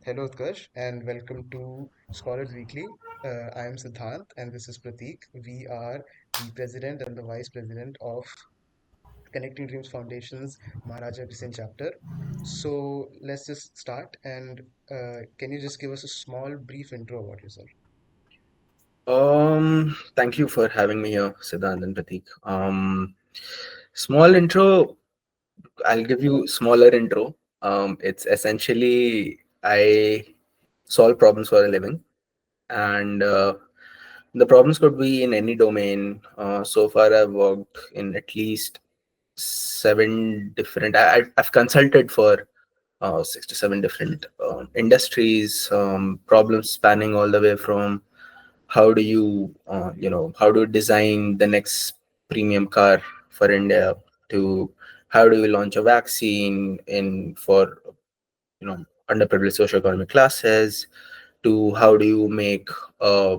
Hello, Utkarsh, and welcome to Scholars Weekly. I am Siddhant, and this is Prateek. We are the president and the vice president of Connecting Dreams Foundation's Maharaja Agresyan chapter. So let's just start. And can you just give us a small, brief intro about yourself? Thank you for having me here, Siddhant and Prateek. Small intro. I'll give you smaller intro. It's essentially I solve problems for a living, and the problems could be in any domain. So far, I've worked in at least seven different. I've consulted for 6 to 7 different industries. Problems spanning all the way from how do you design the next premium car for India, to how do you launch a vaccine in for underprivileged socioeconomic classes, to how do you make a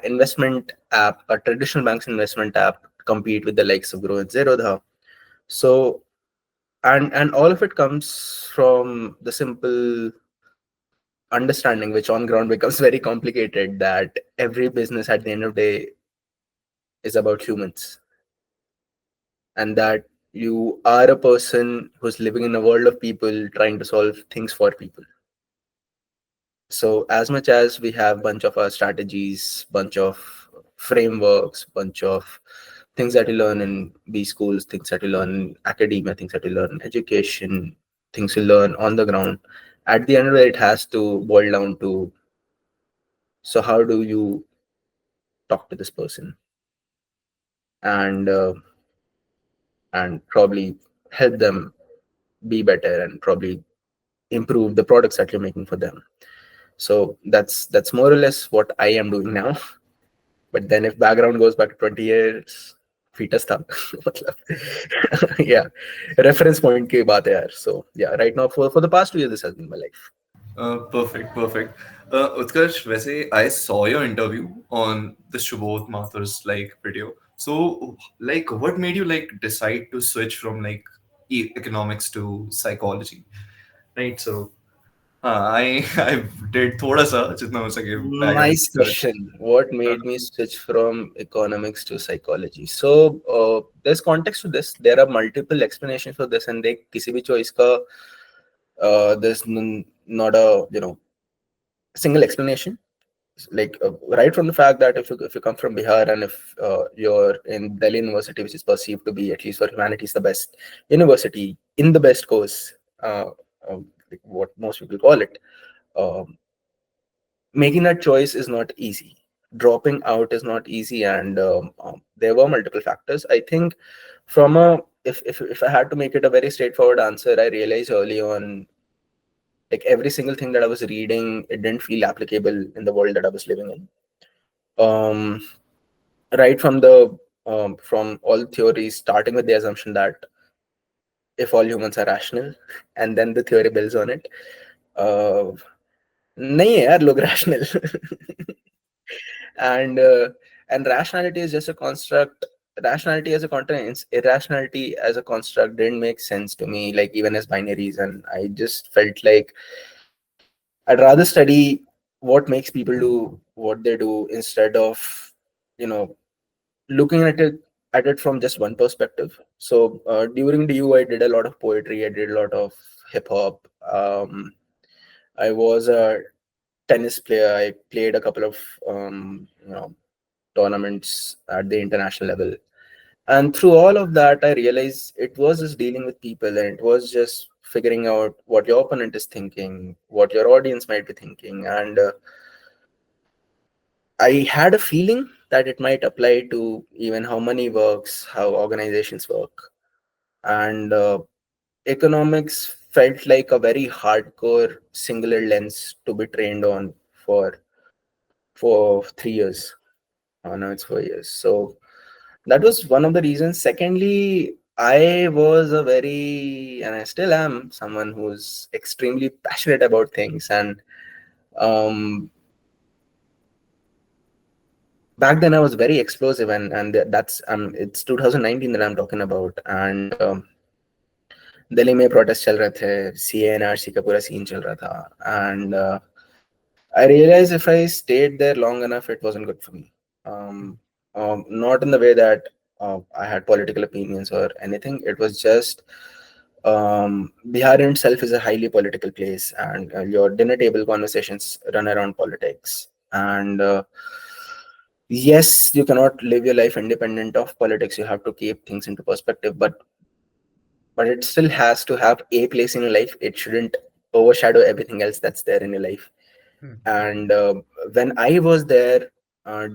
investment app, a traditional bank's investment app, compete with the likes of Grow and Zerodha. So and all of it comes from the simple understanding, which on ground becomes very complicated, that every business at the end of the day is about humans, and that you are a person who's living in a world of people trying to solve things for people. So as much as we have bunch of our strategies, bunch of frameworks, bunch of things that you learn in B schools, things that you learn in academia, things that you learn in education, things you learn on the ground, at the end of it, it has to boil down to, so how do you talk to this person, and probably help them be better, and probably improve the products that you're making for them. So that's more or less what I am doing now. But then if background goes back to 20 years, fetus tha. मतलब, yeah, reference point की बात है यार. So yeah, right now for the past 2 years, this has been my life. Perfect, perfect. Utkarsh, वैसे I saw your interview on the Shubodh Mathur's video. So, what made you decide to switch from economics to psychology, right? So, I did थोड़ा सा जितना हो सके background Nice research. question. What Uh, made me switch from economics to psychology? So there's context to this. There are multiple explanations for this, and they किसी भी choice का not a single explanation. Like right from the fact that if you come from Bihar, and if you're in Delhi University, which is perceived to be, at least for humanities, the best university in the best course, like what most people call it, um, making that choice is not easy. Dropping out is not easy, and there were multiple factors. I think from a if I had to make it a very straightforward answer, I realized early on, like every single thing that I was reading, it didn't feel applicable in the world that I was living in. Um, right from the from all theories, starting with the assumption that if all humans are rational, and then the theory builds on it. Uh, नहीं है यार लोग rational. and and rationality is just a construct. Rationality as a content, irrationality as a construct didn't make sense to me, like even as binaries, and I just felt like I'd rather study what makes people do what they do, instead of you know looking at it from just one perspective. So during DU, I did a lot of poetry, I did a lot of hip hop. I was a tennis player. I played a couple of tournaments at the international level. And through all of that, I realized it was just dealing with people, and it was just figuring out what your opponent is thinking, what your audience might be thinking. And I had a feeling that it might apply to even how money works, how organizations work. And economics felt like a very hardcore singular lens to be trained on for 3 years. Now it's 4 years. So that was one of the reasons. Secondly, I was a very, and I still am, someone who's extremely passionate about things. And um, back then I was very explosive, and that's it's 2019 that I'm talking about. And Delhi में protest चल रहे थे, CA&RC का पूरा scene चल रहा था, and I realized if I stayed there long enough, it wasn't good for me. Um, Not in the way that I had political opinions or anything. It was just Bihar in itself is a highly political place, and your dinner table conversations run around politics. And yes, you cannot live your life independent of politics. You have to keep things into perspective, but it still has to have a place in your life. It shouldn't overshadow everything else that's there in your life. Hmm. And when I was there,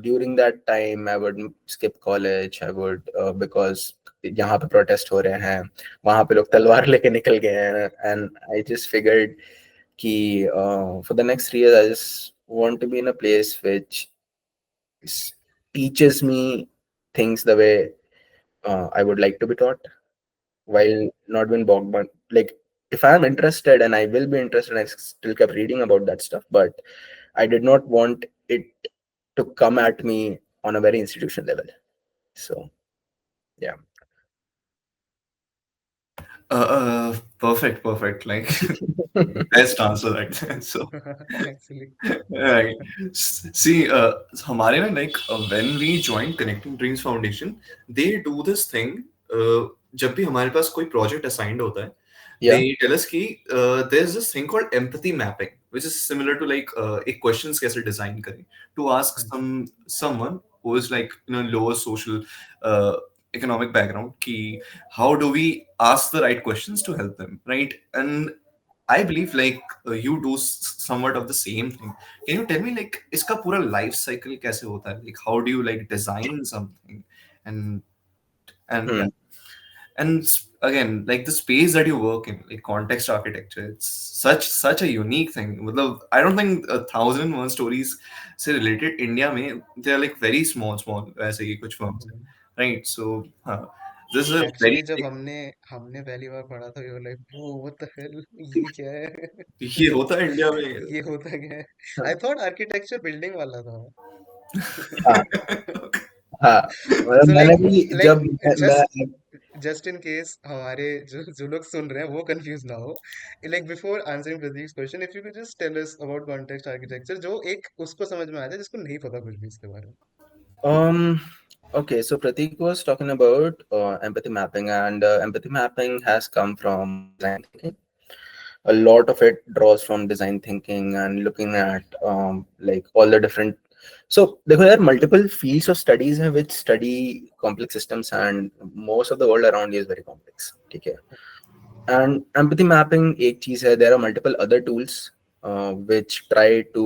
during that time I would skip college. I would because यहाँ पे protest हो रहे हैं, वहाँ पे लोग तलवार लेके निकल गए हैं, and I just figured कि for the next 3 years I just want to be in a place which teaches me things the way I would like to be taught, while not being bogged down. Like, if I'm interested, and I will be interested, I still kept reading about that stuff, but I did not want it to come at me on a very institutional level. So, yeah. Perfect. Like best answer right there. So Actually. right. See, हमारे ना like when we joined Connecting Dreams Foundation, they do this thing. जब भी हमारे पास कोई project assigned होता है, Yeah. they tell us कि there's this thing called empathy mapping, which is similar to like एक questions कैसे design करें to ask Hmm. someone who is like lower social economic background कि how do we ask the right questions to help them, right? And I believe like you do somewhat of the same thing. Can you tell me like इसका पूरा life cycle कैसे होता है? Like how do you like design something and yeah, Hmm. and again like the space that you work in, like context architecture, it's such a unique thing. मतलब I don't think 1001 stories से related India में they are like very small ऐसे ही कुछ firms हैं, Hmm. right? So हाँ, this is a very actually जब हमने हमने पहली बार पढ़ा था, we were like oh what the hell, ये क्या ये है? होता है इंडिया में. ये होता क्या है? आई थॉट आर्किटेक्चर बिल्डिंग वाला था. हाँ, हाँ, मतलब सो मैंने लाइक भी लाइक जब जस्ट मैं जस्ट इन केस हमारे जो जो लोग सुन रहे हैं वो कंफ्यूज ना हो, like before answering Pradeep's question, if you could just tell us about context architecture, जो एक उसको समझ में आ जाए जिसको नहीं पता कुछ भी इसके बारे में. um okay, so Pratik was talking about empathy mapping, and empathy mapping has come from design thinking. A lot of it draws from design thinking and looking at like all the different. So there are multiple fields of studies which study complex systems, and most of the world around you is very complex. Okay, and empathy mapping एक चीज है. There are multiple other tools which try to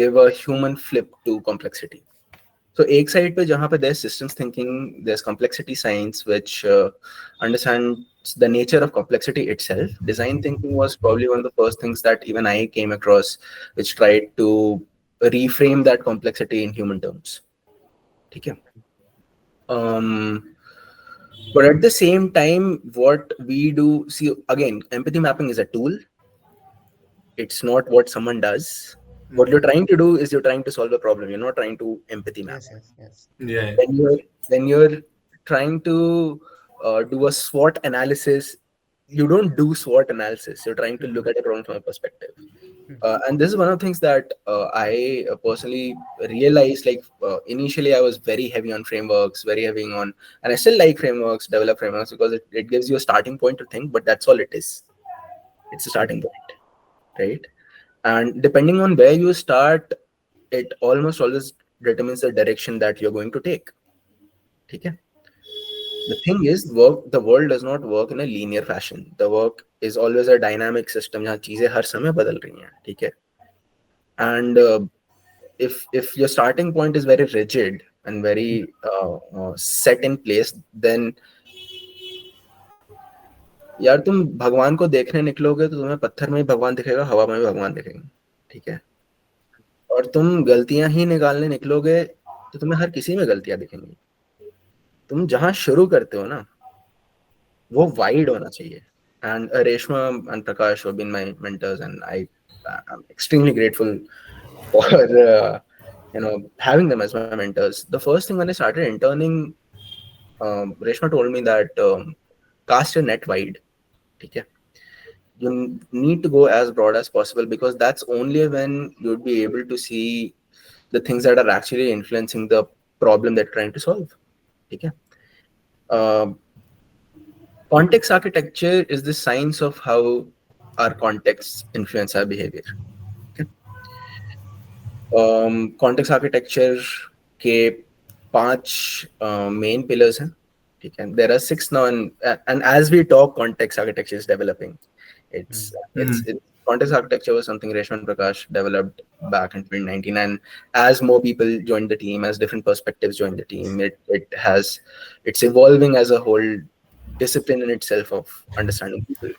give a human flip to complexity. So एक side पे जहाँ पे there's systems thinking, there's complexity science, which understands the nature of complexity itself. Design thinking was probably one of the first things that even I came across, which tried to reframe that complexity in human terms. ठीक है? But at the same time, what we do, see, again, empathy mapping is a tool. It's not what someone does. What you're trying to do is you're trying to solve a problem. You're not trying to empathy map. Yes, yes, yes. Yeah. When you're trying to do a SWOT analysis, you don't do SWOT analysis. You're trying to look Mhm, at a problem from a perspective. mhm, And this is one of the things that I personally realized. Like initially, I was very heavy on frameworks, very heavy on, and I still like frameworks, develop frameworks, because it gives you a starting point to think. But that's all it is. It's a starting point, right? And depending on where you start, it almost always determines the direction that you're going to take. Okay? The thing is, the world does not work in a linear fashion. The work is always a dynamic system जहाँ चीजें हर समय बदल रही हैं. ठीक है? And if your starting point is very rigid and very set in place, then यार तुम भगवान को देखने निकलोगे तो तुम्हें पत्थर में ही भगवान दिखेगा, हवा में भी भगवान दिखेंगे. ठीक है? और तुम गलतियां ही निकालने निकलोगे तो तुम्हें हर किसी में गलतियां दिखेंगी. तुम जहां शुरू करते हो ना, वो वाइड होना चाहिए. And Reshma and Prakash have been my mentors, and I'm extremely grateful for having them as my mentors. The first thing when I started interning, Reshma told me that cast a net wide. Okay? You need to go as broad as possible, because that's only when you'd be able to see the things that are actually influencing the problem they're trying to solve. Okay? Um, Context architecture is the science of how our contexts influence our behavior. Okay? Context architecture के पांच main pillars हैं. ठीक है? There are six now, and as we talk, context architecture is developing. It's it's Mhm. it, Context architecture was something Reshman Prakash developed back in 2019, and as more people joined the team, as different perspectives joined the team, it's evolving as a whole discipline in itself of understanding people.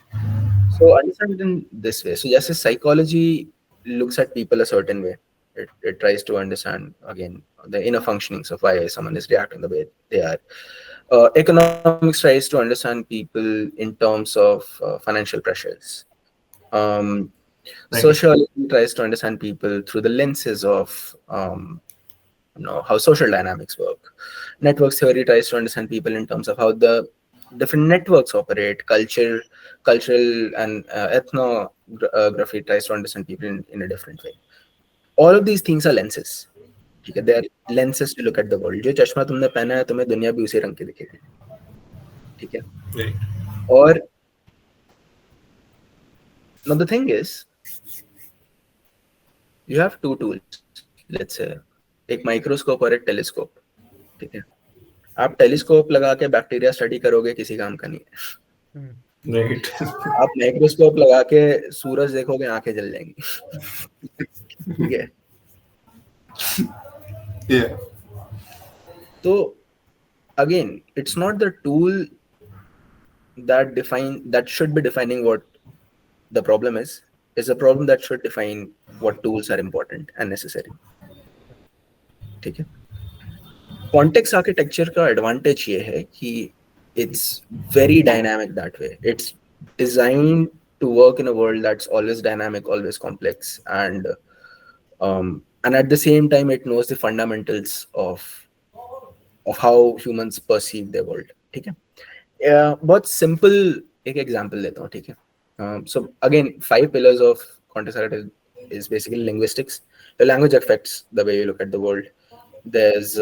So understand it in this way. So just as psychology looks at people a certain way, it tries to understand again the inner functionings of why someone is reacting the way they are. Economics tries to understand people in terms of financial pressures. Um, Right. Sociology tries to understand people through the lenses of how social dynamics work. Networks theory tries to understand people in terms of how the different networks operate. Cultural and ethnography tries to understand people in a different way. All of these things are lenses. ठीक है, they are lenses to look at the world. जो चश्मा तुमने पहना है, तुम्हें दुनिया भी उसी रंग की दिखेगी. ठीक है. Right. और now the thing is, you have two tools. Let's say एक माइक्रोस्कोप और एक टेलीस्कोप. ठीक है. आप टेलीस्कोप लगा के बैक्टीरिया स्टडी करोगे, किसी काम का नहीं है. Right. आप माइक्रोस्कोप लगा के सूरज देखोगे, आंखें जल जाएंगी. ठीक है. Yeah. तो again, it's not the tool that should be defining what the problem is. It's a problem that should define what tools are important and necessary. ठीक है. Context architecture का advantage ये है कि it's very dynamic that way. It's designed to work in a world that's always dynamic, always complex, and at the same time it knows the fundamentals of how humans perceive their world. ठीक है. बहुत simple एक example लेता हूँ. ठीक है. So again, 5 pillars of context architecture is basically linguistics. The language affects the way you look at the world. There's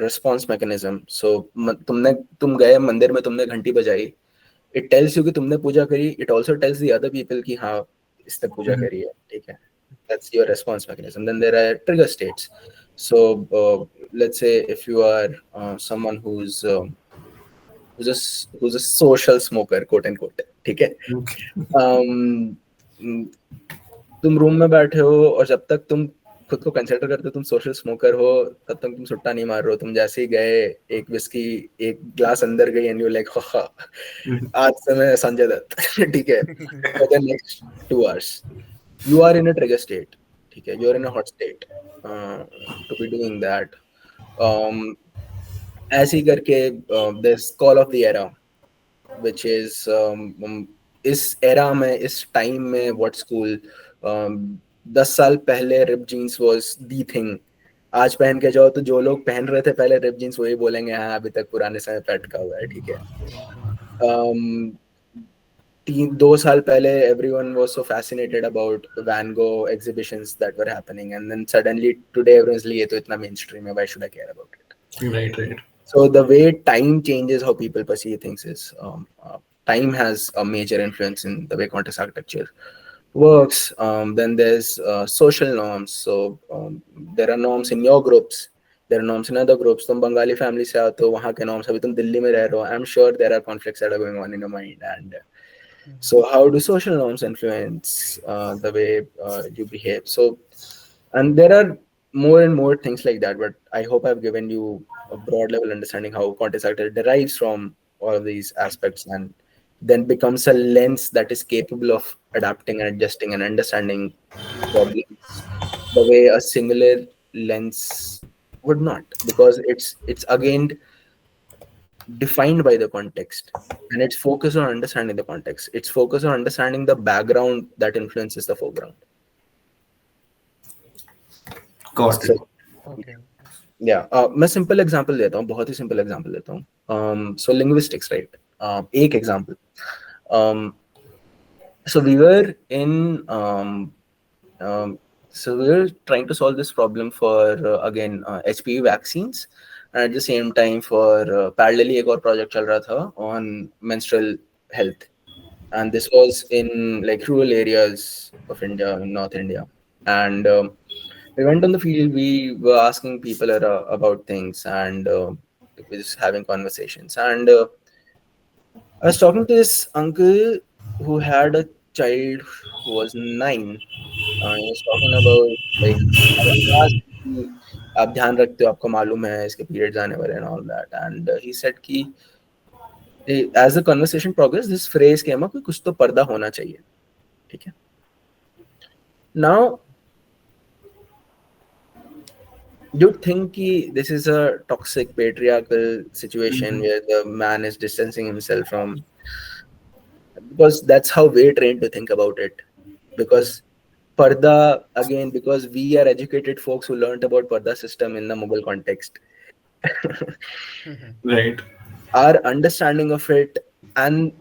response mechanism. So तुम गए मंदिर में, तुमने घंटी बजाई. It tells you कि तुमने पूजा करी. It also tells the other people कि हाँ, इसने पूजा करी है. ठीक है. That's your response mechanism. Then there are trigger states. So let's say if you are someone who's a social smoker, quote unquote. ठीक है. Okay. तुम रूम में बैठे हो और जब तक तुम खुद को कंसिडर करते हो तुम सोशल स्मोकर हो, तब तक तुम सुट्टा नहीं मार रहे हो. तुम जैसे ही गए, एक विस्की, एक ग्लास अंदर गई, एंड यू लाइक हा, आज से मैं संजय दत्त. ठीक है. For the next 2 hours you are in a trigger state. ठीक है. You are in a hot state to be doing that. ऐसे ही करके there's call of the era, which is इस era में, इस time में, what school 10 साल पहले ripped jeans was the thing. आज पहन के जाओ तो जो लोग पहन रहे थे पहले रिप जीन्स, वही बोलेंगे हाँ अभी तक पुराने समय पे अटका हुआ है. ठीक है. 2 साल पहले everyone was so fascinated about Van Gogh exhibitions that were happening, and then suddenly today everyone's like, ये तो इतना mainstream है, why should I care about it? Right. Right. So the way time changes how people perceive things is time has a major influence in the way context architecture works. Then there's social norms. So there are norms in your groups, there are norms in other groups. तुम Bengali family से आते हो, वहाँ के norms. अभी तुम दिल्ली में रह रहे हो. I'm sure there are conflicts that are going on in your mind. And so how do social norms influence the way you behave? So, and there are more and more things like that, but I hope I've given you a broad level understanding how context architecture derives from all of these aspects, and then becomes a lens that is capable of adapting and adjusting and understanding problems the way a singular lens would not, because it's again defined by the context, and it's focused on understanding the context. It's focused on understanding the background that influences the foreground. Got So it. Okay. yeah, मैं simple example देता हूँ, बहुत ही simple example देता हूँ. So linguistics, right? एक example, so we were in so we were trying to solve this problem for again HPV vaccines, and at the same time for parallelly एक और project चल रहा था on menstrual health, and this was in like rural areas of India, in North India. And we went on the field, we were asking people about things, and we were just having conversations. And I was talking to this uncle who had a child who was 9. He was talking about like I was asked कि आप ध्यान रखते हो, आपको मालूम है इसके periods आने वाले and all that. And he said कि as the conversation progressed, this phrase came up कि कुछ तो पर्दा होना चाहिए, ठीक है. Now you think this is a toxic patriarchal situation Mhm. where the man is distancing himself from, because that's how we're trained to think about it. Because Parda, again, because we are educated folks who learned about Parda system in the Mughal context, Right. our understanding of it and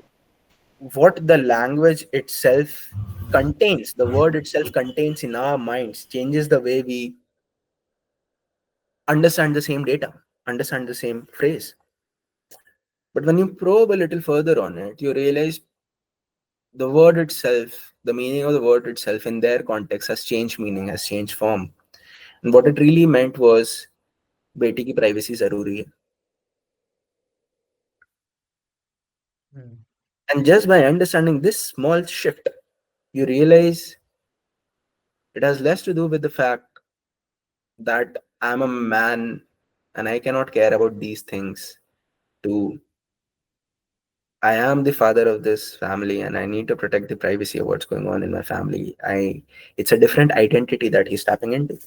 what the language itself contains, the word itself contains in our minds, changes the way we understand the same data, understand the same phrase. But when you probe a little further on it, you realize the word itself, the meaning of the word itself in their context has changed meaning, has changed form. And what it really meant was बेटी की privacy जरूरी है. Hmm. And just by understanding this small shift, you realize it has less to do with the fact that I'm a man and I cannot care about these things, to I am the father of this family and I need to protect the privacy of what's going on in my family. It's a different identity that he's tapping into.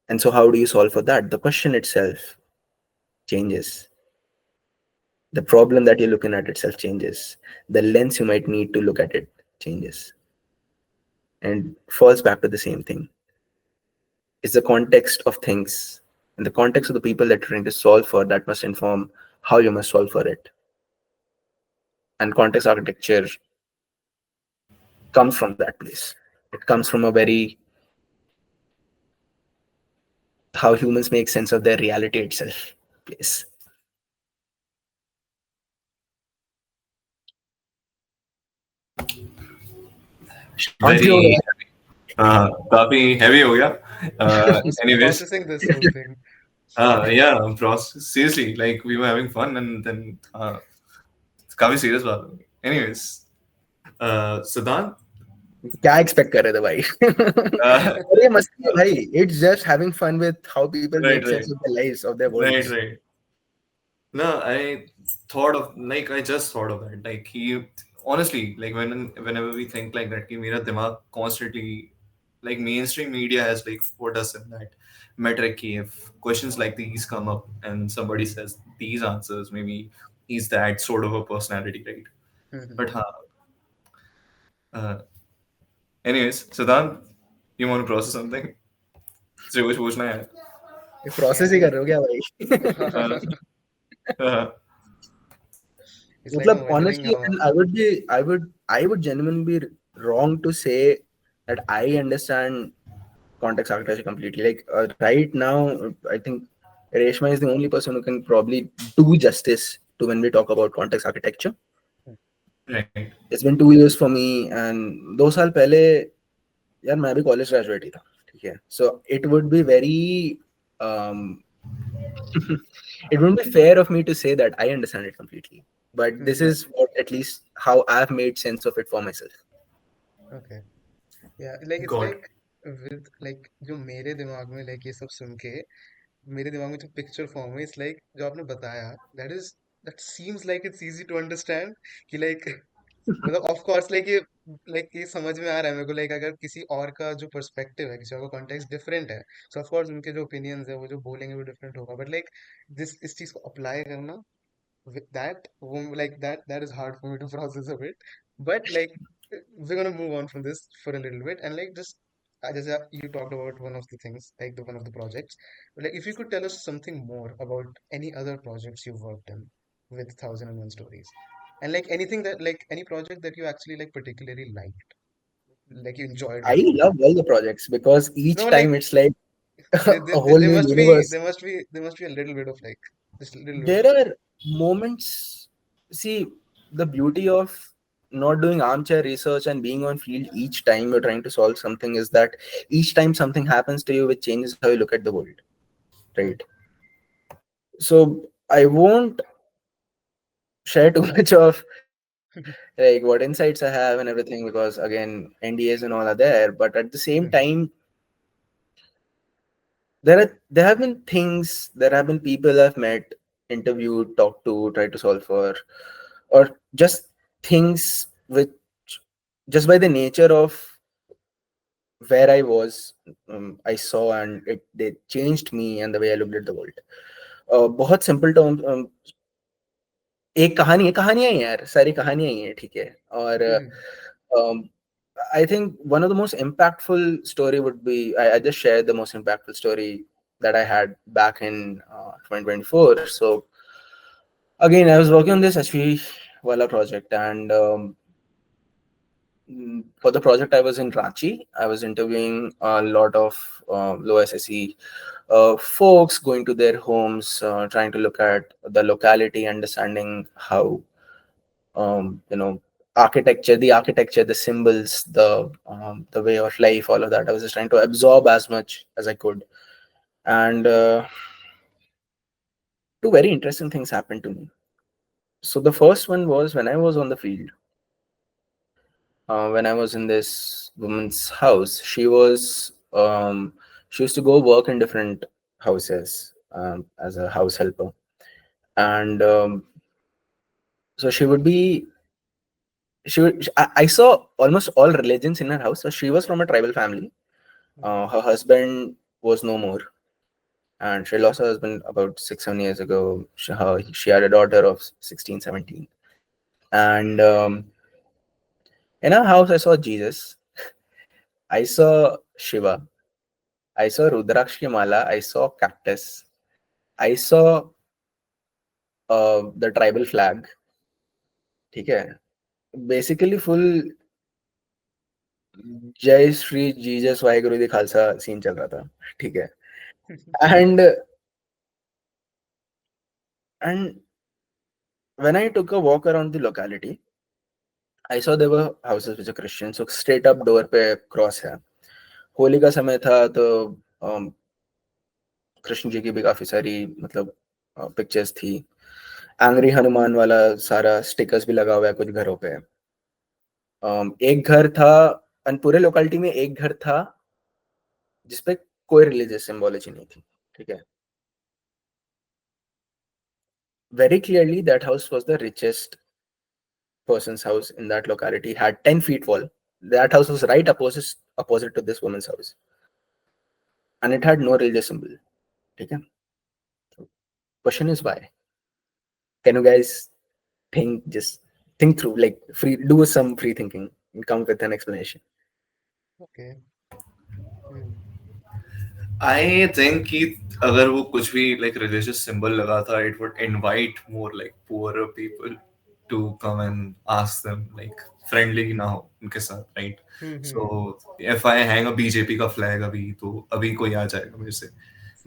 And so how do you solve for that? The question itself changes. The problem that you're looking at itself changes. The lens you might need to look at it changes. And falls back to the same thing. It's the context of things and the context of the people that you're trying to solve for that must inform how you must solve for it. And context architecture comes from that place. It comes from a very how humans make sense of their reality itself place. कौन सी हो Very गया? काफी heavy हो गया. I was Anyways, processing this whole thing. yeah, process. Seriously, like we were having fun and then काफी serious बात हो गई. Anyways, Siddhant, क्या एक्सपेक्ट कर रहे थे भाई? uh, और ये मस्ती है भाई. It's just having fun with how people right, make right, sense of their lives, of their right, worlds. right. No, I thought of like I just thought of that. Like he honestly, like whenever we think like that, कि मेरा दिमाग constantly like mainstream media has like put us in that metric. कि if questions like these come up and somebody says these answers, maybe he's that sort of a personality, right? Mhm. But uh, anyways, Siddhant, you want to process something? तुझे कुछ पूछना है? ये process ही कर रहे हो क्या भाई? Uh, uh, It's like I'm मतलब wondering honestly, how. and I would genuinely be wrong to say that I understand context architecture completely. Like right now, I think Reshma is the only person who can probably do justice to when we talk about context architecture. right. It's been 2 years for me, and 2 साल पहले यार मैं भी college graduate ही था, ठीक है. So it would be very um, it wouldn't be fair of me to say that I understand it completely. But this Mhm. is what at least how I've made sense of it for myself. Okay. Yeah, like it's God. like with like जो मेरे दिमाग में like ये सब सुन के मेरे दिमाग में जो पिक्चर फॉर्म है, इट्स लाइक जो आपने बताया, that seems like it's easy to understand कि लाइक मतलब ऑफ कोर्स लाइक ये समझ में आ रहा है मेरे को, लाइक अगर किसी और का जो पर्सपेक्टिव है, किसी और का कॉन्टेक्स्ट डिफरेंट है, सो ऑफ कोर्स उनके जो ओपिनियंस है वो जो बोलेंगे वो डिफरेंट होगा, बट लाइक दिस इस चीज को अप्लाई करना दैट वो like that is hard for me to process a bit, but like we're gonna move on from this for a little bit and like just I just you talked about one of the things, like the one of the projects. But like, if you could tell us something more about any other projects you've worked in with Thousand and One Stories, and like anything that like any project that you actually like particularly liked, like you enjoyed I working love on. all the projects because No, each like time it's like there, a there, there whole there new must be universe. a little bit of like just a little bit of There are moments. See, the beauty of not doing armchair research and being on field each time you're trying to solve something is that each time something happens to you, which changes how you look at the world, hmm. right? So I won't share too much of like what insights I have and everything because again NDAs and all are there. But at the same Hmm. time, there have been things, there have been people I've met, interviewed, talked to, tried to solve for, or just things which just by the nature of where I was, I saw and it they changed me and the way I looked at the world. बहुत simple term एक कहानी है, कहानियां ही हैं यार, सारी कहानियां ही हैं, ठीक है। और Hmm. I think one of the most impactful story would be I just shared the most impactful story that I had back in 2024. So again, I was working on this HP Wala project, and for the project, I was in Ranchi. I was interviewing a lot of low SSE folks, going to their homes, trying to look at the locality, understanding how you know architecture, the symbols, the way of life, all of that. I was just trying to absorb as much as I could, and two very interesting things happened to me. So the first one was when I was on the field, when I was in this woman's house. She used to go work in different houses as a house helper, and so she would be. I saw almost all religions in her house. So she was from a tribal family. Her husband was no more, and she lost her husband about 6 7 years ago. She had a daughter of 16 17, and in our house I saw Jesus, I saw Shiva, I saw Rudrakshi Mala, I saw cactus, I saw the tribal flag. ठीक है, basically full जय Shri Jesus Waheguru दी Khalsa scene चल रहा था, ठीक है। And when I took a walk around the locality, I saw there were houses which are Christian, so straight up door पे cross है। होली का समय था तो कृष्ण जी की भी काफी सारी मतलब पिक्चर्स थी। एंग्री हनुमान वाला सारा स्टिकर्स भी लगा हुआ है कुछ घरों पे। एक घर था, और पूरे लोकेलिटी में एक घर था जिसपे कोई रिलीजियस सिंबोलॉजी नहीं थी, ठीक है। Very clearly that house was the richest person's house in that locality, had 10 feet wall. That house was right opposite to this woman's house, and it had no religious symbol. Okay. Question is why? Can you guys just think through, like free, do some free thinking and come with an explanation. Okay. Hmm. I think कि अगर वो कुछ भी like religious symbol लगा था, it would invite more like poorer people to come and ask them like friendly ना हो उनके साथ, right? Hmm. So Hmm. if I hang a BJP का flag अभी तो अभी कोई आ जाएगा मेरे से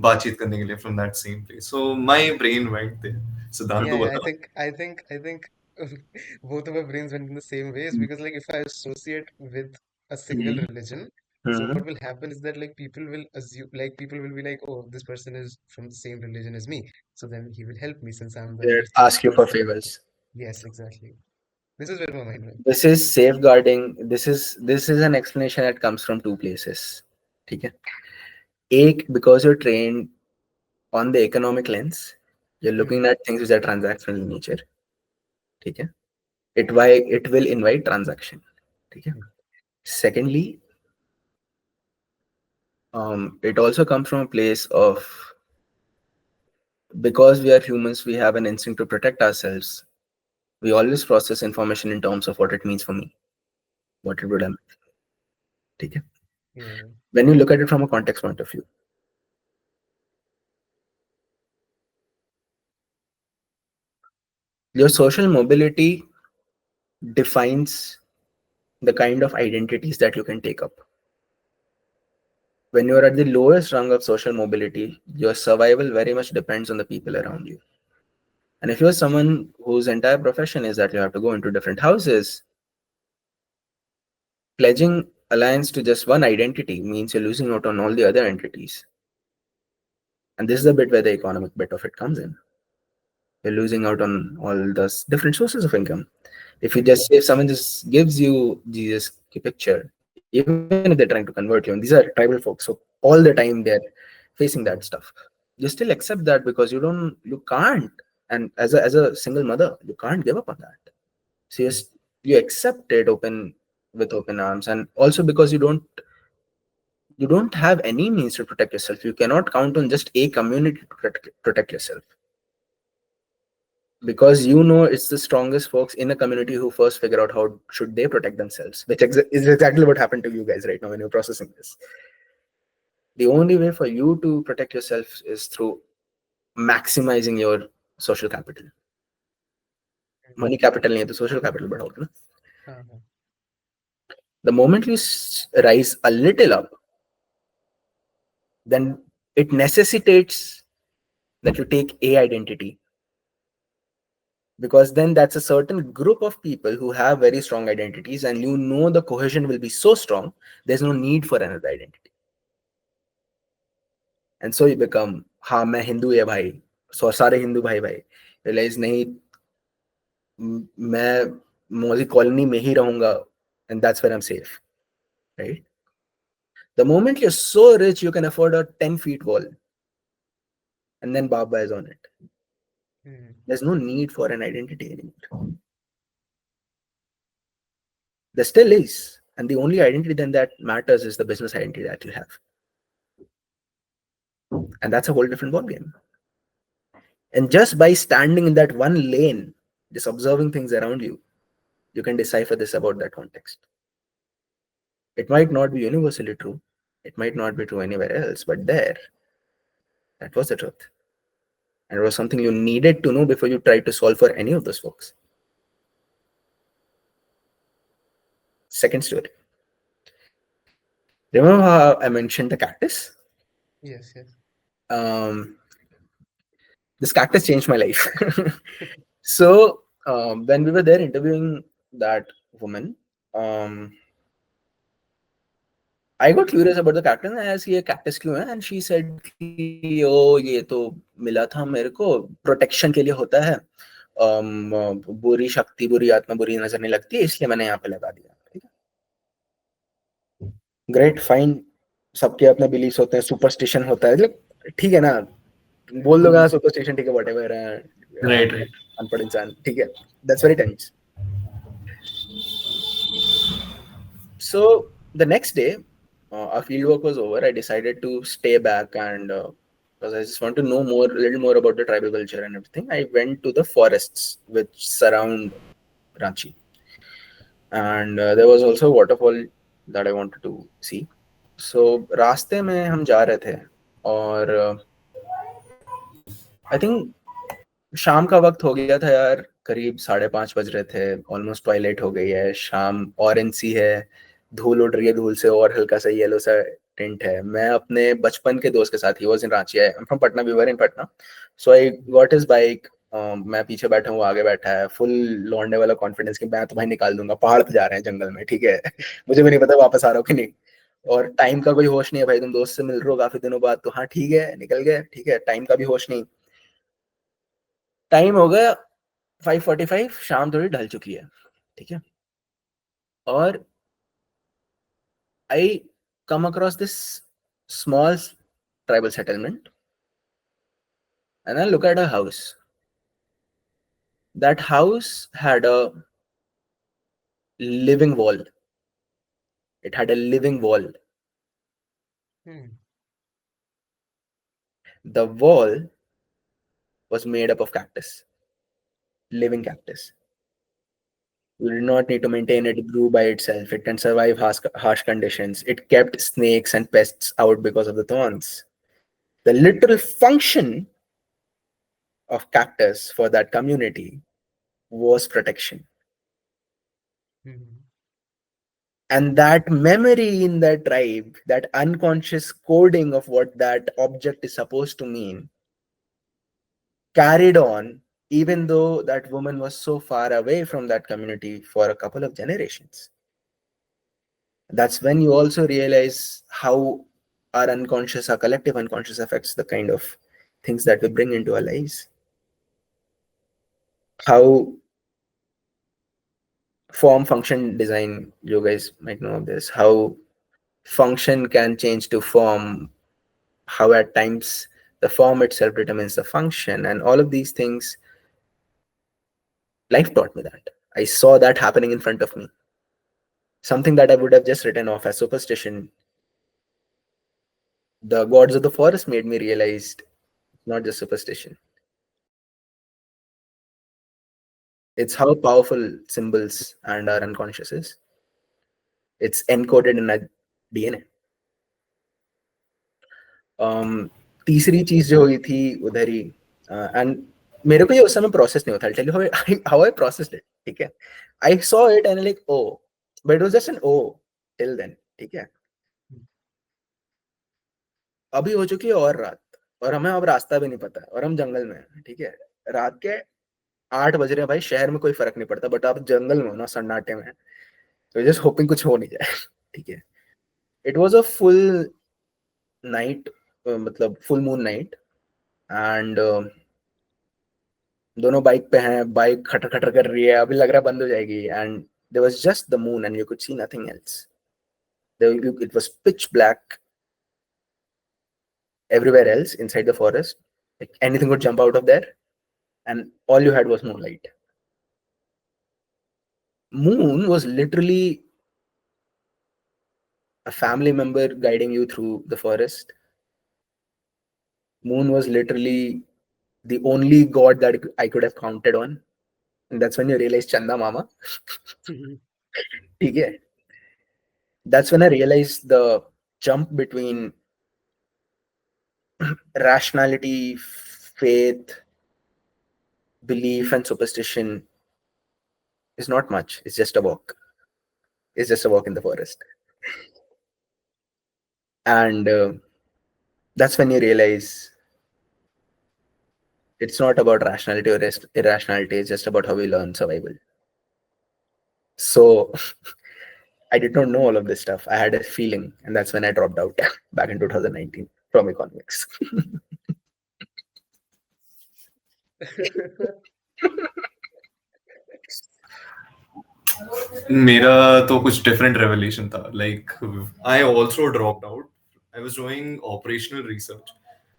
बातचीत करने के लिए from that same place. So my brain went there. सिद्धांत Yeah, तो yeah, बता. I think both of our brains went in the same ways because like if I associate with a single Mhm. religion, so Mhm. what will happen is that like people will assume like people will be like, oh, this person is from the same religion as me, so then he will help me since I'm the They atheist ask you for person. favors. Yes, exactly. This is where my mind went. This is safeguarding. This is an explanation that comes from two places. Okay. एक, because you're trained on the economic lens, you're Hmm. looking at things which are transactional in nature. Okay. It will invite transaction. Okay. Hmm. Secondly, it also comes from a place of, because we are humans, we have an instinct to protect ourselves. We always process information in terms of what it means for me, what it would have. Okay. Yeah. When you look at it from a context point of view, your social mobility defines the kind of identities that you can take up. When you're at the lowest rung of social mobility, your survival very much depends on the people around you. And if you're someone whose entire profession is that you have to go into different houses, pledging alliance to just one identity means you're losing out on all the other entities. And this is the bit where the economic bit of it comes in. You're losing out on all the different sources of income. Hmm. If someone just gives you Jesus picture, even if they're trying to convert you, and these are tribal folks, so all the time they're facing that stuff. You still accept that because you can't, and as a single mother, you can't give up on that. So you accept it with open arms, and also because you don't have any means to protect yourself. You cannot count on just a community to protect yourself, because it's the strongest folks in a community who first figure out how should they protect themselves, which is exactly what happened to you guys right now when you're processing this. The only way for you to protect yourself is through maximizing your social capital. Money capital नहीं है तो social capital बढ़ाओगे ना. Uh-huh. The moment you rise a little up, then it necessitates that you take a identity, because then that's a certain group of people who have very strong identities, and the cohesion will be so strong, there's no need for another identity. And so you become, हाँ मैं हिंदू है भाई, सो सारे हिंदू भाई भाई, realise नहीं मैं मौजी colony में ही रहूंगा, and that's where I'm safe, right? The moment you're so rich you can afford a 10 feet wall, and then Baba is on it. Hmm. There's no need for an identity anymore. There still is, and the only identity then that matters is the business identity that you have, and that's a whole different ballgame. And just by standing in that one lane, just observing things around you, you can decipher this about that context. It might not be universally true, it might not be true anywhere else, but that was the truth. And it was something you needed to know before you tried to solve for any of those folks. Second story. Remember how I mentioned the cactus? Yes, yes. Um, this cactus changed my life. So when we were there interviewing that woman, um, I got curious about the cactus and I asked ये cactus क्यों है, and she said कि ओ ये तो मिला था मेरे को प्रोटेक्शन के लिए होता है, बुरी शक्ति बुरी आत्मा बुरी नजर नहीं लगती इसलिए मैंने यहाँ पे लगा दिया. ठीक है, ग्रेट फाइन, सबके अपने बिलीव्स होते हैं, सुपरस्टिशन होता है, ठीक है ना, बोल दो ना सुपरस्टिशन, ठीक है, व्हाटएवर है, Right, right. अनपढ़ इंसान, ठीक है, that's very tense. So the next day, our fieldwork was over. I decided to stay back, and because I just want to know a little more about the tribal culture and everything, I went to the forests which surround Ranchi, and there was also a waterfall that I wanted to see. So रास्ते में हम जा रहे थे, और I think शाम का वक्त हो गया था यार, करीब 5:30 बज रहे थे, ऑलमोस्ट ट्वाइलाइट हो गई है, शाम ऑरेंज सी है, धूल उड़ रही है, धूल से और हल्का सा येलो सा टिंट है. मैं अपने बचपन के दोस्त के साथ, he was in Ranchi, I am from Patna, we were in Patna, so I got his bike. मैं पीछे बैठा हूँ, आगे बैठा है, फुल लौंडे वाला कॉन्फिडेंस कि मैं तो भाई निकाल दूंगा, पहाड़ पे जा रहे हैं जंगल में, ठीक है. मुझे भी नहीं पता वापस आ रहा हूँ कि नहीं, और टाइम का कोई होश नहीं है भाई, तुम दोस्त से मिल रहे हो काफी दिनों बाद, तो हाँ ठीक है निकल गए, ठीक है, टाइम का भी होश नहीं. टाइम हो गया 5:45, शाम थोड़ी ढल चुकी है, ठीक है, और I come across this small tribal settlement and I look at a house. That house had a living wall. It had a living wall. Hmm. The wall was made up of cactus, living cactus. You did not need to maintain it. It grew by itself. It can survive harsh conditions. It kept snakes and pests out because of the thorns. The literal function of cactus for that community was protection. Mhm. And that memory in that tribe, that unconscious coding of what that object is supposed to mean, carried on even though that woman was so far away from that community for a couple of generations. That's when you also realize how our unconscious, our collective unconscious affects the kind of things that we bring into our lives. How form function design, you guys might know of this, how function can change to form, how at times the form itself determines the function, and all of these things. Life taught me that. I saw that happening in front of me. Something that I would have just written off as superstition, the gods of the forest made me realize not just superstition. It's how powerful symbols and our unconscious is. It's encoded in our DNA. तीसरी चीज जो हुई थी उधर ही, and मेरे को ये उस समय प्रोसेस नहीं होता. I'll tell you how I processed it. ठीक है, I saw it and like oh, but it was just an oh till then. ठीक है, अभी हो चुकी है और रात, और हमें अब रास्ता भी नहीं पता है और हम जंगल में हैं. ठीक है, रात के 8 बज रहे हैं भाई. शहर में कोई फर्क नहीं पड़ता, बट आप जंगल में हो ना, सन्नाटे में, तो जस्ट होपिंग कुछ हो नहीं जाए. ठीक है, it was a full night, मतलब फुल मून नाइट, एंड दोनों बाइक पे हैं, बाइक खटर खटर कर रही है, अभी लग रहा है बंद हो जाएगी, and there was just the moon and you could see nothing else. It was pitch black everywhere else inside the forest. Like anything could jump out of there, and all you had was moonlight. Moon was literally a family member guiding you through the forest. Moon was literally the only god that I could have counted on. And that's when you realize Chanda Mama. ठीक है, that's when I realized the jump between rationality, faith, belief, and superstition is not much. It's just a walk. It's just a walk in the forest. And that's when you realize it's not about rationality or irrationality. It's just about how we learn survival. So I did not know all of this stuff. I had a feeling, and that's when I dropped out back in 2019 from economics. मेरा तो कुछ different revelation था. Like I also dropped out. I was doing operational research.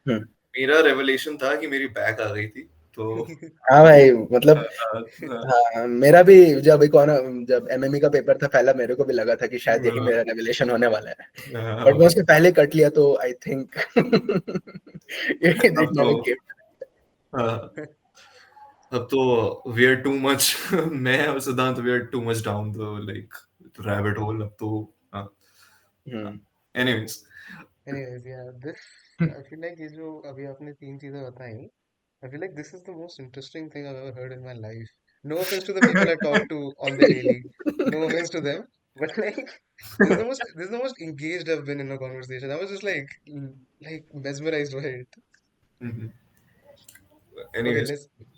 Hmm. मेरा revelation था कि मेरी back आ गई थी. तो हाँ भाई, मतलब uh, हाँ, मेरा भी जब एमएमई का पेपर था पहला, मेरे को भी लगा था कि शायद यही मेरा रेवलेशन होने वाला है, बट मैं उसके पहले कट लिया, तो आई थिंक अब तो अब तो वी आर टू मच. मैं और Siddhant, we are too much down the like rabbit hole. अब तो anyways. Anyways, yeah, this I feel like ये जो अभी आपने तीन चीजें बताई, I feel like this is the most interesting thing I've ever heard in my life. No offense to the people I talk to on the daily. No offense to them, but like this is the most engaged I've been in a conversation. I was just like mesmerized by it. Okay, anyways,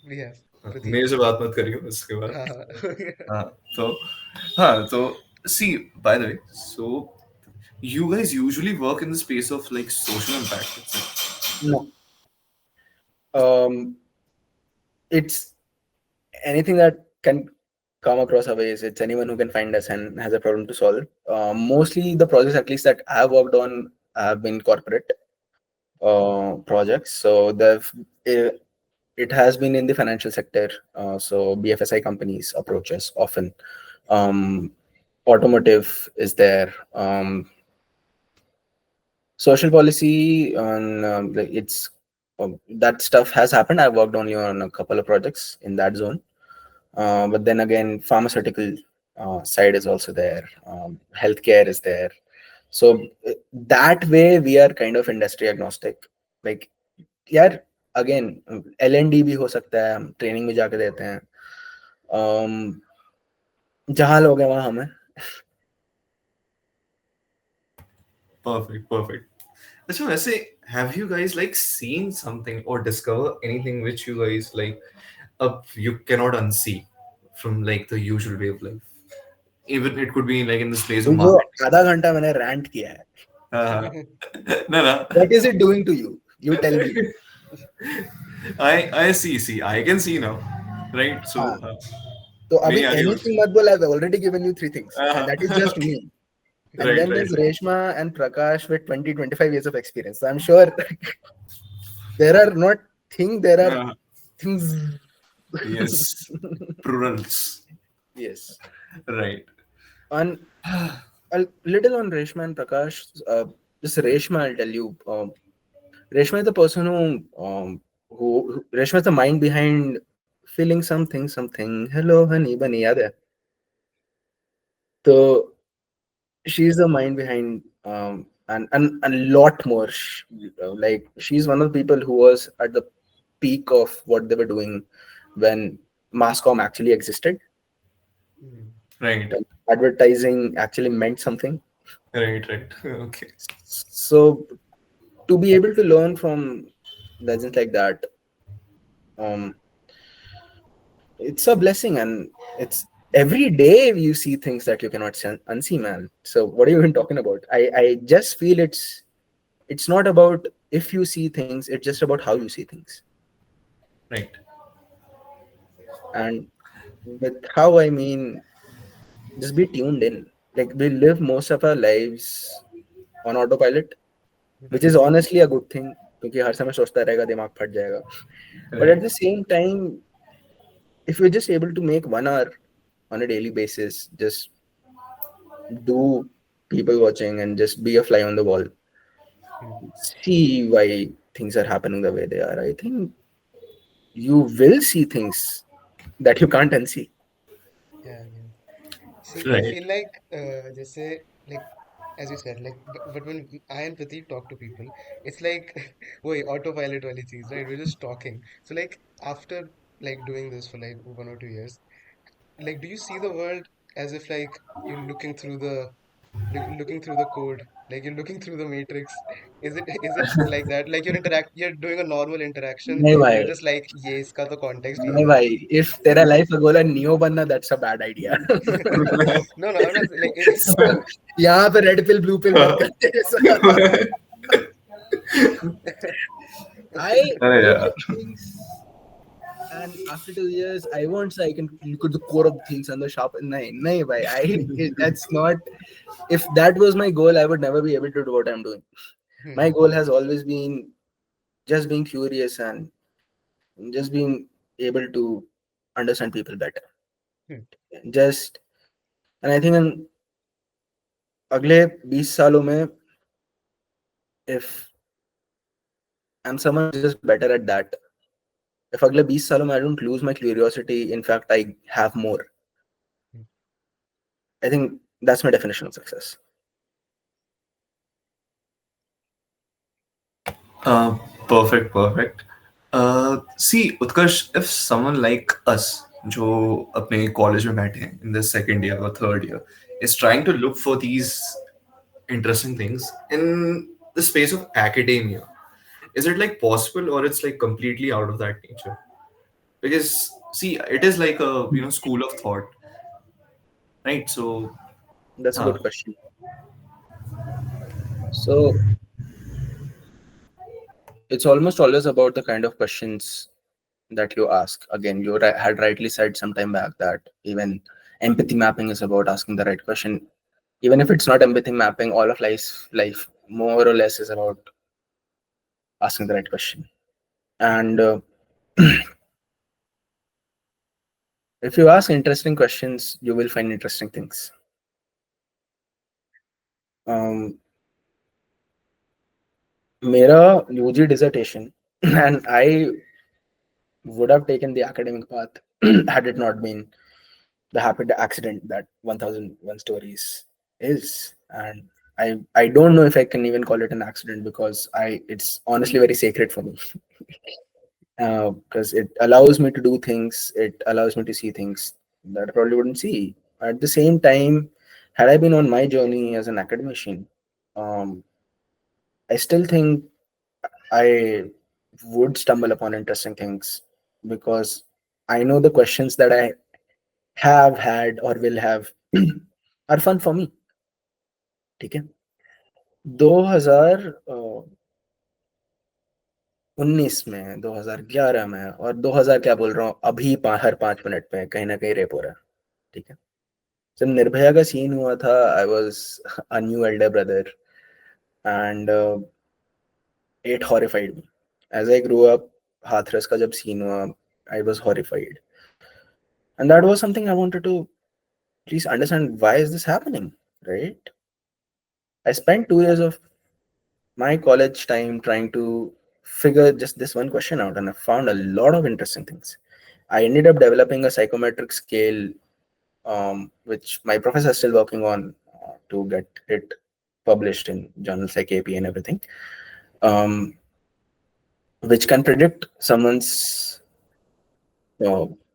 we have Prateek. मेरे से बात मत करियो इसके बाद. हाँ हाँ, तो हाँ, तो see, by the way, so you guys usually work in the space of like social impact itself. no. It's anything that can come across our ways. It's anyone who can find us and has a problem to solve. Mostly the projects, at least that I've worked on, have been corporate projects. So it has been in the financial sector. So BFSI companies approach us often. Automotive is there. Social policy on it's that stuff has happened. I've worked only on a couple of projects in that zone. But then again, pharmaceutical side is also there. Healthcare is there. So that way we are kind of industry agnostic. Like, यार again, L&D भी हो सकता है, हम training में जाके देते हैं. जहाँ लोग हैं वहाँ हम हैं. Perfect, perfect. So, वैसे, have you guys like seen something or discover anything which you guys like you cannot unsee from like the usual way of life? Even it could be like in the space of ये जो marketing. आधा घंटा मैंने rant किया है, Uh, no, no. what is it doing to you? You tell me. I see. I can see now, right? हाँ, So, तो अभी मेरी आगे anything मत बोल. I've already given you three things, and that is just Okay. me. And Right, then right, there's Reshma and Prakash with 20-25 years of experience. So I'm sure there are not things, there are right. things. Yes, plurals. Yes. Right. On a little on Reshma and Prakash, this Reshma, I'll tell you. Reshma is the person who Reshma is the mind behind feeling something. Hello, honey, bunny, yaad hai? So she's the mind behind and a lot more. Like she's one of the people who was at the peak of what they were doing when mass comm actually existed. Hmm. Right, When advertising actually meant something. right. Okay. So to be able to learn from legends like that, um, it's a blessing, and it's every day you see things that you cannot unsee, man. So what are you even talking about? I just feel it's not about if you see things, it's just about how you see things. Right. And with how I mean, just be tuned in. Like we live most of our lives on autopilot, which is honestly a good thing, क्योंकि हर समय सोचता रहेगा दिमाग फट जाएगा. But at Right. the same time, if we're just able to make 1 hour on a daily basis, just do people watching and just be a fly on the wall, Hmm. see why things are happening the way they are, I think you will see things that you can't unsee. Yeah. See, I Right. feel like, just say, like, as you said, like, but when I and Pratik talk to people, it's like, wait, autopilot wali cheez, right? We're just talking. So, like, after like doing this for like 1 or 2 years, like, do you see the world as if like you're looking through the code, like you're looking through the matrix? Is it like that? Like you're doing a normal interaction, नहीं and भाई, you're just like, ये इसका तो context नहीं यही है. भाई, if तेरा life का goal है नियो बनना, that's a bad idea. No, I'm not like it's. यहाँ पे रेड पिल ब्लू पिल मत करते ऐसा. I अरे look यार. at things, and after 2 years I won't say I can look at the core of things and the sharp. No, bhai, that's not. If that was my goal, I would never be able to do what I'm doing. My Hmm, goal has always been just being curious and just being able to understand people better. hmm, Just, and I think in अगले 20 सालों में, if I'm someone who's just better at that, if अगले 20 सालों में I don't lose my curiosity, in fact I have more, hmm. I think that's my definition of success. Uh, perfect. See, Utkarsh, if someone like us, जो अपने college में बैठे हैं in the second year or third year, is trying to look for these interesting things in the space of academia, is it like possible or it's like completely out of that nature? Because see, it is like a school of thought, right? So, That's a huh, good question. So it's almost always about the kind of questions that you ask. Again, you had rightly said some time back that even empathy mapping is about asking the right question. Even if it's not empathy mapping, all of life more or less is about asking the right question. And if you ask interesting questions, you will find interesting things. Um, मेरा UG dissertation, and I would have taken the academic path had it not been the happy accident that 1001 stories is. And I don't know if I can even call it an accident, because I it's honestly very sacred for me. Because it allows me to do things, it allows me to see things that I probably wouldn't see. At the same time, had I been on my journey as an academician, um, I still think I would stumble upon interesting things, because I know the questions that I have had or will have are fun for me. ठीक है 2019 में, 2011 में, और 2000 क्या बोल रहा हूँ अभी, हर 5 मिनट पे कहीं ना कहीं रेप हो रहा है. ठीक है. जब निर्भया का सीन हुआ था, I was a new elder brother, and it horrified me. As I grow up, Hathras का जब सीन हुआ, I was horrified. And that was something I wanted to please understand, why is this happening, right? I spent 2 years of my college time trying to figure just this one question out, and I found a lot of interesting things. I ended up developing a psychometric scale, which my professor is still working on to get it published in journals like AP and everything, um, which can predict someone's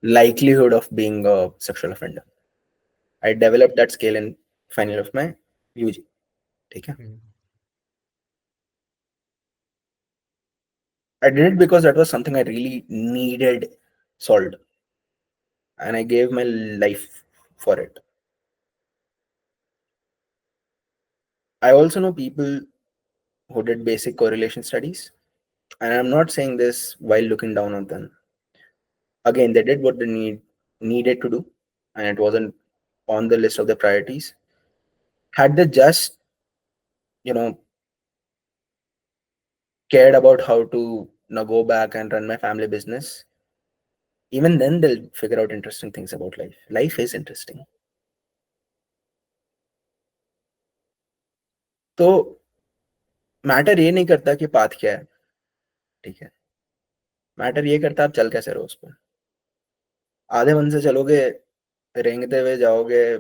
likelihood of being a sexual offender. I developed that scale in final of my UG. Okay. Hmm. I did it because that was something I really needed solved, and I gave my life for it. I also know people who did basic correlation studies, and I'm not saying this while looking down on them. Again, they did what they needed to do, and it wasn't on the list of the priorities. Had they just, you know, cared about how to go back and run my family business, even then they'll figure out interesting things about life. Life is interesting. तो matter ये नहीं करता कि path क्या है. ठीक है. Matter ये करता है आप चल कैसे रहो उस पर. आधे मन से चलोगे, रेंगते हुए जाओगे,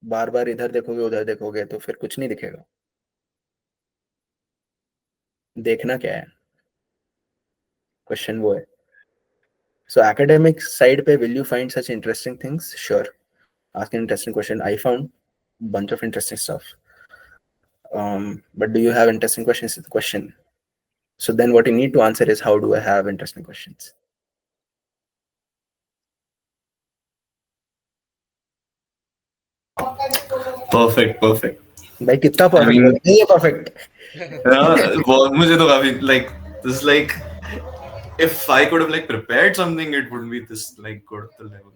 बार बार इधर देखोगे उधर देखोगे, तो फिर कुछ नहीं दिखेगा. देखना क्या है, क्वेश्चन वो है. सो एकेडमिक साइड पे, will you find such interesting things? Sure. Ask an interesting question. I found bunch of interesting stuff. But do you have interesting questions? Is the question. So then what you need to answer is, how do I have interesting questions? Perfect, perfect. भाई कितना I perfect mean, बोला, नहीं है perfect. मुझे तो काफी like this is like if I could have like prepared something, it wouldn't be this like good at the level.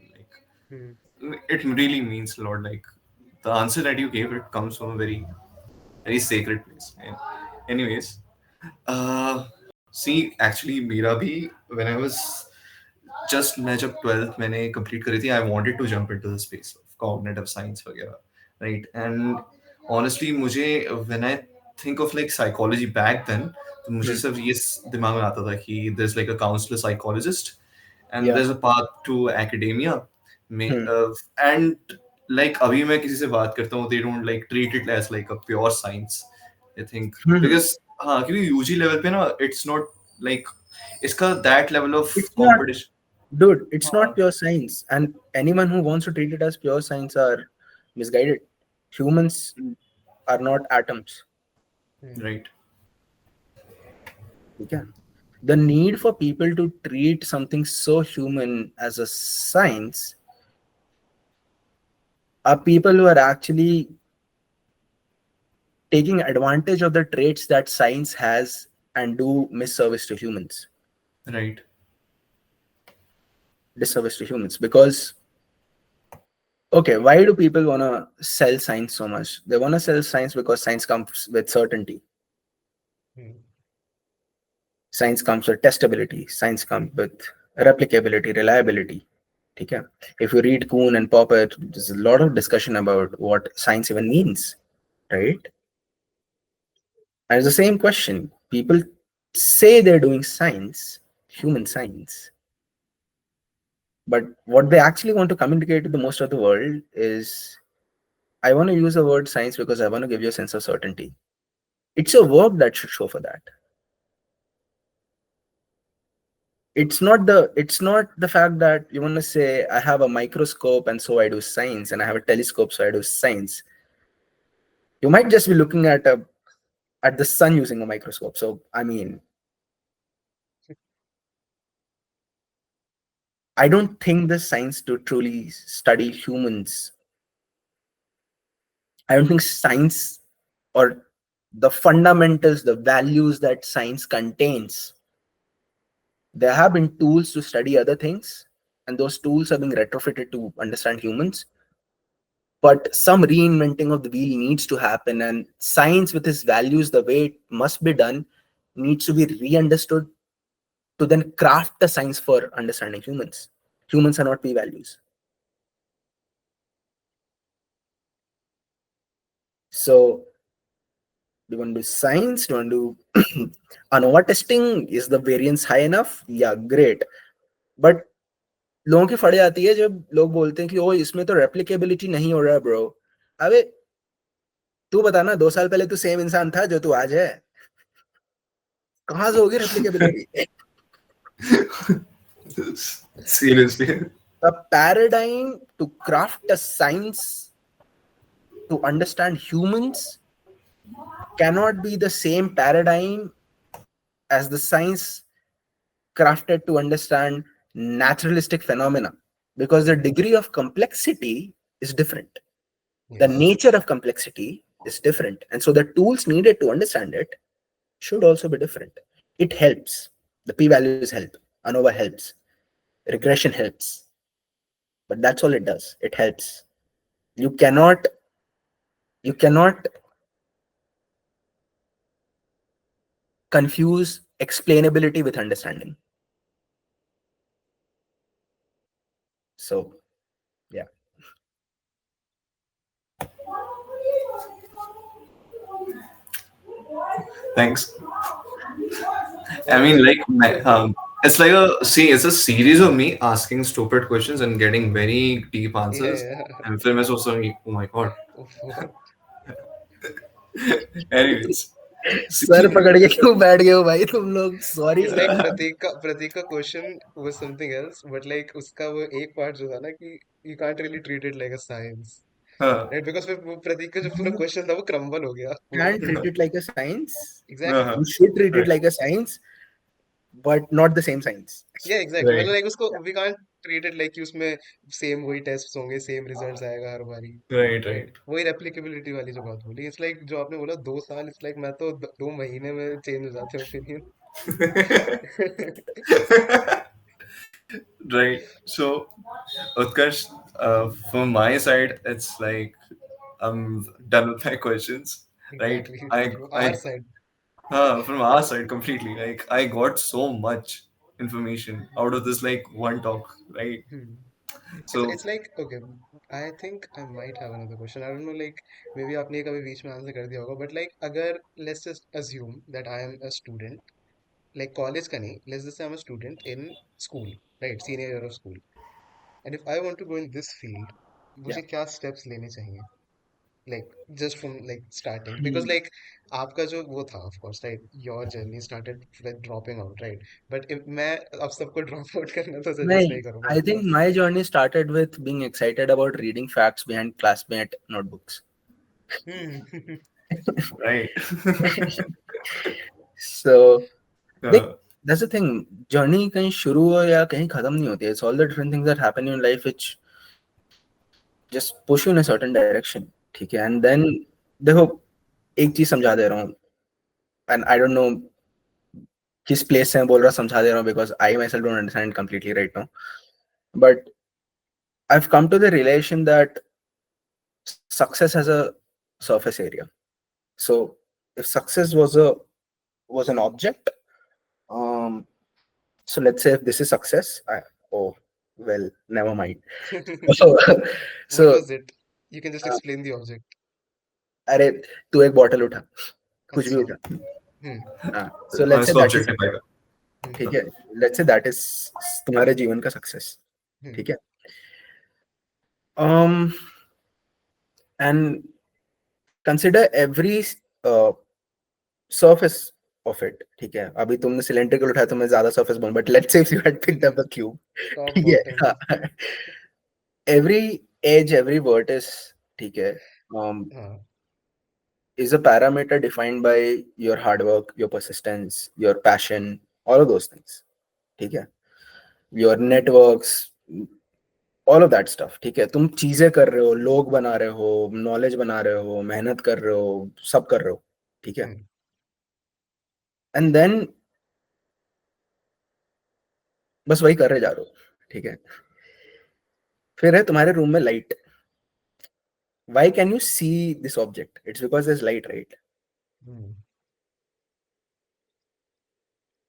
Hmm. Like it really means a lot. Like the answer that you gave, it comes from a very very sacred place. And anyways, see, actually, मेरा भी when I was just मैं जब 12th मैंने complete करी थी, I wanted to jump into the space of cognitive science वगैरह, right? And honestly, मुझे when I think of like psychology back then, तो मुझे Hmm. सिर्फ ये दिमाग में आता था कि there's like a counselor psychologist and Yeah. there's a path to academia में Hmm. and like अभी मैं किसी से बात करता हूँ, they don't like treat it as like a pure science, I think, Hmm. because हाँ क्योंकि यूजी लेवल पे ना it's not like इसका that level of It's not. competition. Dude, it's हाँ, not pure science, and anyone who wants to treat it as pure science are misguided. Humans are not atoms. Hmm. right, Okay? The need for people to treat something so human as a science are people who are actually taking advantage of the traits that science has and do misservice to humans. right, Disservice to humans. Because, okay, why do people want to sell science so much? They want to sell science because science comes with certainty. Hmm. Science comes with testability. Science comes with replicability, reliability. Okay? If you read Kuhn and Popper, there's a lot of discussion about what science even means, right? And it's the same question. People say they're doing science, human science, But what they actually want to communicate to the most of the world is, I want to use the word science because I want to give you a sense of certainty. It's your work that should show for that. It's not the fact that you want to say I have a microscope and so I do science, and I have a telescope so I do science. You might just be looking at the sun using a microscope. So I mean, I don't think the science to truly study humans. I don't think science, or the fundamentals, the values that science contains, there have been tools to study other things, and those tools are being retrofitted to understand humans. But some reinventing of the wheel needs to happen, and science, with its values, the way it must be done, needs to be re-understood to then craft the science for understanding humans. Humans are not p-values. So, do you want to do science? Do you want to do ANOVA testing? Is the variance high enough? Yeah, great. But लोगों की फड़े आती है जब लोग बोलते हैं कि ओ इसमें तो रेप्लिकेबिलिटी नहीं हो रहा है ब्रो. अबे तू बता ना, 2 साल पहले तू सेम इंसान था जो तू आज है. कहाँ से होगी replicability? Seriously. The paradigm to craft a science to understand humans cannot be the same paradigm as the science crafted to understand naturalistic phenomena, because the degree of complexity is different. The Yes. nature of complexity is different, and so the tools needed to understand it should also be different. It helps. The p-values help. ANOVA helps. Regression helps. But that's all it does. It helps. You cannot confuse explainability with understanding. So yeah. Thanks. I mean, like, it's like it's a series of me asking stupid questions and getting very deep answers. Yeah, And film is also, oh my god. yeah. Anyways, sir see, पकड़ के क्यों बैठ गए हो भाई तुम लोग? Sorry. It's like Pratik ka question was something else, but like uska वो एक part जो था ना कि you can't really treat it like a science, uh, right? Because फिर वो Pratik का जो पूरा question था वो crumble हो गया पूरा. Can't treat it like a science. Exactly. You should treat it right, like a science, but not the same science. Yeah, exactly. मतलब right, like उसको we can't treat it like कि उसमें same वही tests होंगे, same results आएगा हर बारी, right, right. right? वही replicability वाली जो बात बोली. It's like जो आपने बोला 2 साल, it's like मैं तो 2 महीने में change हो जाते हैं opinion. Right. So, Utkarsh, from my side, it's like I'm done with my questions. Right. Exactly. I From our I side. from our side completely. Like I got so much information out of this like one talk. Right. Hmm. So It's like okay. I think I might have another question. I don't know. Like maybe आपने कभी बीच में answer कर दिया होगा. But like अगर let's just assume that I am a student. Like college का नहीं. Let's just say I'm a student in school. Right. Senior year of school. And if I want to go in this field, Yeah. मुझे क्या steps लेने चाहिए? Like just from like starting, because like आपका जो वो था, of course, right? Your journey started with dropping out, right? But if मैं अब सबको drop out करना तो suggest नहीं, नहीं करूँगा I think उतना. my journey started with being excited about reading facts behind classmate notebooks. Hmm. right. So देख, uh, that's the thing. Journey कहीं शुरू हो या कहीं खत्म नहीं होती है. It's all the different things that happen in life which just push you in a certain direction. ठीक है. And then देखो, एक चीज समझा दे रहा हूँ. And I don't know किस place से मैं बोल रहा समझा दे रहा हूँ, because I myself don't understand it completely right now. But I've come to the realization that success has a surface area. So if success was an object, um, so let's say if this is success, oh well, never mind. So, What so was it? You can just uh, explain the object. अरे तू एक bottle उठा, कुछ भी अच्छा. उठा. Hmm. So हाँ let's say इसको that is, objectify कर. Hmm. ठीक है, let's say that is तुम्हारे जीवन का सक्सेस. Hmm. ठीक है. um and consider every uh, surface of it. ठीक है, अभी तुमने सिलेंड्रिकल उठाया तो मैं ज्यादा surface बोल, but let's say if you had picked up a cube. Top ठीक है. bottom. every edge, every vertex, ठीक है, um, हाँ. is a parameter defined by your hard work, your persistence, your passion, all of those things. ठीक है, your networks, all of that stuff. ठीक है, तुम चीजें कर रहे हो, लोग बना रहे हो, नॉलेज बना रहे हो, मेहनत कर रहे हो, सब कर रहे हो. ठीक है. Hmm. एंड देन बस वही कर रहे जा रहे हो. ठीक है. फिर है तुम्हारे रूम में light. Why can you see this object? It's because there's light, right? Hmm.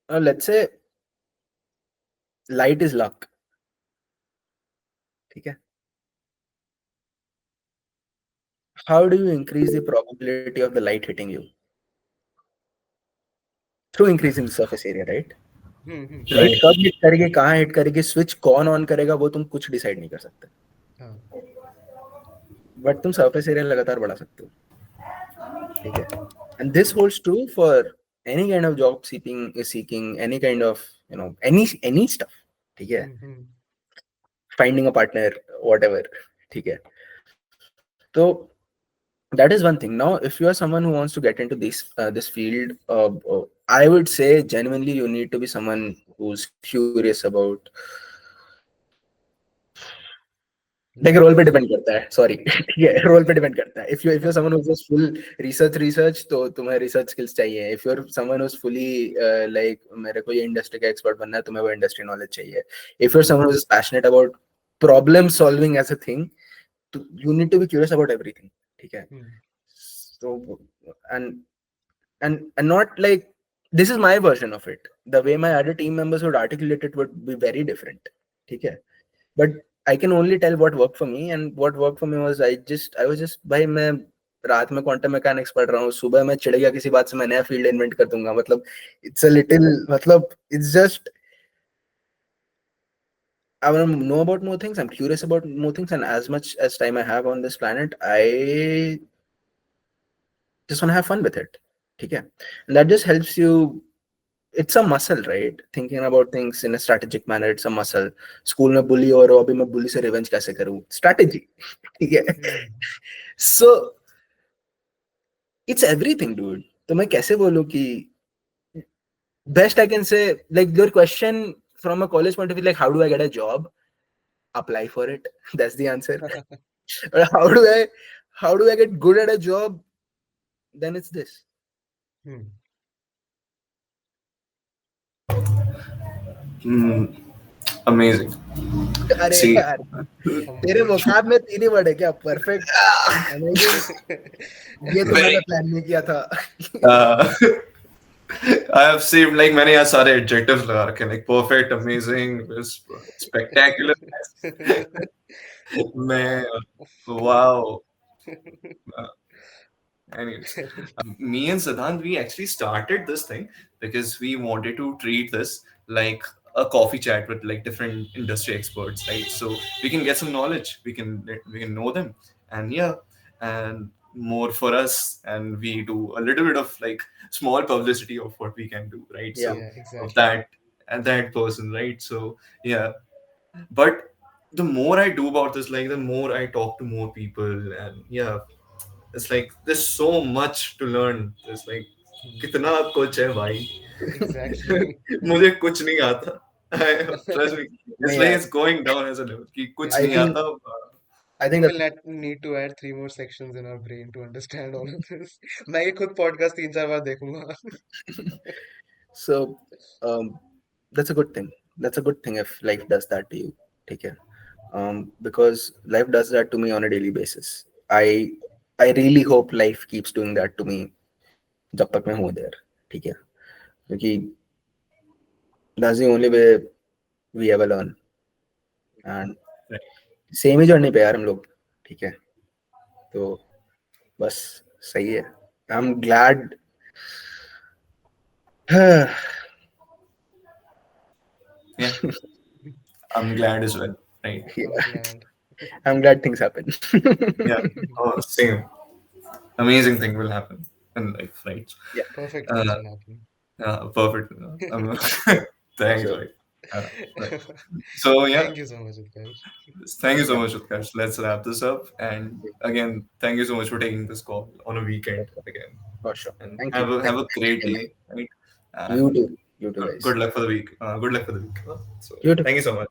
Let's say light is luck. ठीक है. How do you increase the probability of the light hitting you? Through increasing the surface area, right? Hmm. Hmm. Light Right. कब hit करेगी, कहाँ hit करेगी, switch कौन on करेगा, वो तुम कुछ डिसाइड नहीं कर सकते. हाँ. बट तुम सरफेस एरिया लगातार बढ़ा सकते हो. ठीक है. And this holds true for any kind of job seeking, any kind of, any stuff. ठीक है. Hmm. Hmm. Finding a partner, whatever. ठीक है. So that is one thing. Now if you are someone who wants to get into this field, I would say genuinely you need to be someone who's curious about. देखिए, role पे Life. Depend करता है, sorry. ठीक है, role पे depend करता है. If you someone who just full research, तो तुम्हें रिसर्च स्किल्स चाहिए. If you are someone who is fully like मेरे को ये इंडस्ट्री का एक्सपर्ट बनना है, तुम्हें वो इंडस्ट्री नॉलेज चाहिए. If you are someone who is passionate about problem solving as a thing, you need to be curious about everything. ठीक है. Hmm. So and and not like, this is my version of it. The way my other team members would articulate it would be very different. ठीक है. But I can only tell what worked for me, and what worked for me was I was just भाई मैं रात में quantum mechanics पढ़ रहा हूँ, सुबह मैं चिढ़ गया किसी बात से, मैं नया फील्ड इन्वेंट कर दूंगा. मतलब इट्स अ लिटिल, मतलब it's just, I want to know about more things. I'm curious about more things, and as much as time I have on this planet, I just want to have fun with it. ठीक है. And that just helps you. It's a muscle, right? Thinking about things in a strategic manner, it's a muscle. School में bully हो रहा हूँ, अभी मैं bully से revenge कैसे करूँ? Strategy. ठीक है. Hmm. So it's everything, dude. तो मैं कैसे बोलूँ कि best I can say, like your question from a college point of view, like how do I get a job? Apply for it. That's the answer. But how do I get good at a job? Then it's this. Hmm. Hmm. Amazing. अरे See, यार, तेरे Amazing. वोकाब में 3 ही word है क्या? Perfect, amazing, ये तो मैंने very. Plan नहीं किया था. Uh, I have saved like मैंने यहाँ सारे adjectives लगा रखे हैं, like perfect, amazing, spectacular. मैं wow. Anyways, me and Siddhant, we actually started this thing because we wanted to treat this like a coffee chat with like different industry experts, right? So we can get some knowledge, we can know them, and yeah, and more for us, and we do a little bit of like small publicity of what we can do, right? Yeah. So Yeah, of exactly. that and that person, right? So yeah, but the more I do about this, like the more I talk to more people, and yeah, it's like there's so much to learn. It's like Hmm. कितना कुछ है भाई. Exactly. मुझे कुछ नहीं आता. Trust me. It's नहीं like यार, it's going down as a level कि कुछ आई नहीं थिंक आता. आई We think will not need to add 3 more sections in our brain to understand all of this. मैं ये खुद podcast 3-4 बार देखूंगा. so um that's a good thing. That's a good thing if life does that to you. ठीक है. Because life does that to me on a daily basis. I really hope life keeps doing that to me जब तक मैं हूँ there. ठीक है. क्योंकि that's the only way we ever learn. And same he journey पे यार हम लोग. ठीक है. तो बस सही है. I'm glad. Yeah, I'm glad as well. right? Yeah. I'm glad. I'm glad things happen. Yeah. Oh, same. Amazing thing will happen in life, right? Yeah. Perfect things Uh, will happen. Perfect. Thanks, So right. Right. So yeah, Thank you so much, Utkarsh. thank you so yeah, much, Utkarsh. Let's wrap this up. And again, thank you so much for taking this call on a weekend again. for sure. And Thank you. have Thank a you. Thank you great very much. day, right? You And too. You too, guys. good luck for the week. Good luck for the week. So You too. thank you so much.